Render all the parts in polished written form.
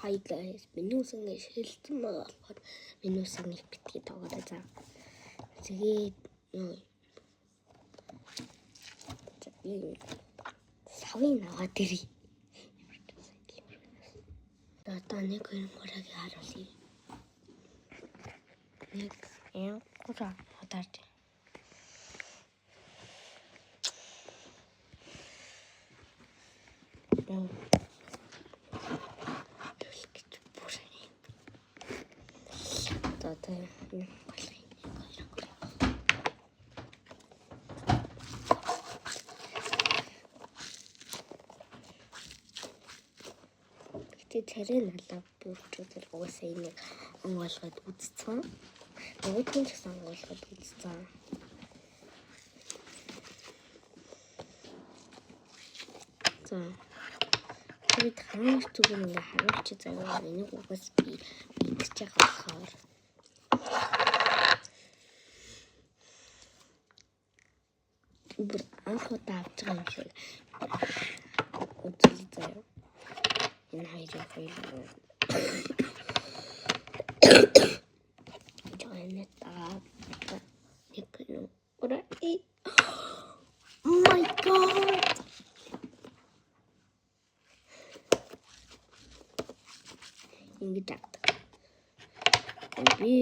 Hi guys, минуусан шилжсэн маа болохоор минуусан их битгий тоглоо за. Тэгээд савын аваад ирээ. Одоо нэг хөрөнгөөрийг харуулъя. Нэг гураа хатаарч. Тэрэн алаа бүрчүүдэл угаасаа энийг онгойлгоод үзсэн. Нөгөөдгөө ч гэсэн онгойлгоод үзсэн. За. Тэгээд хамгийн түрүү нэг харуулж байгаа энийг угаас би мэдчихэж байгаа болохоор бүр анх удаа авч байгаа юм шиг үзүүлээ заяа. Энэ хайрыг хоёул Oh my god! Ингэж би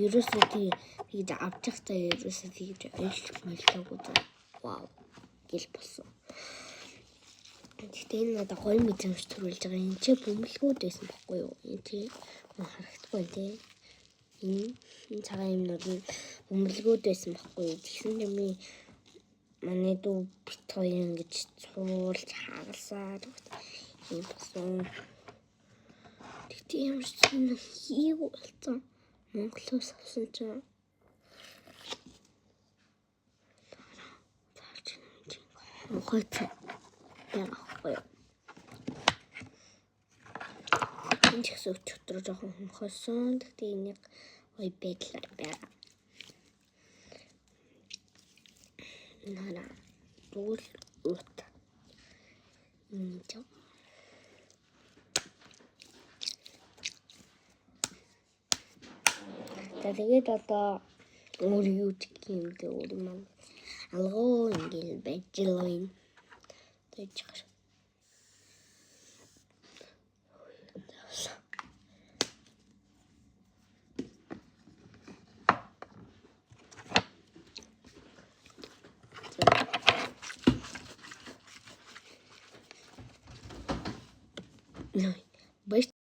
ерөөсөө тийж авчихтаа ерөөсөө тийж ойлж мэлээгүй заа. Вау. Гэл болсон. Гэхдээ энэ надад гоё мэдрэмж төрүүлж байгаа. Энэ ч бөмбөлгүүд байсан байхгүй юу? Энэ тий харагдахгүй тий. Энэ цагаан юмнууд нь бөмбөлгүүд байсан байхгүй юу? Тэгсэн юм манай дүү бит хоёр ингэж цуулж хагалсаар юм болсон. Тэгтээ ямар ч юм хийв болсон. Монголоос авсан чинь хойч яахгүй. Энэ ч гэсэн өчтөр жоохон хонхосон. Тэгтээ энийг ой байдлаар байгаа. Нана дүүл ут. Инж. Тэгээд одоо өөр юу гэх юм бэ өөр маань алгуу ингээл байж л юм. Тэгж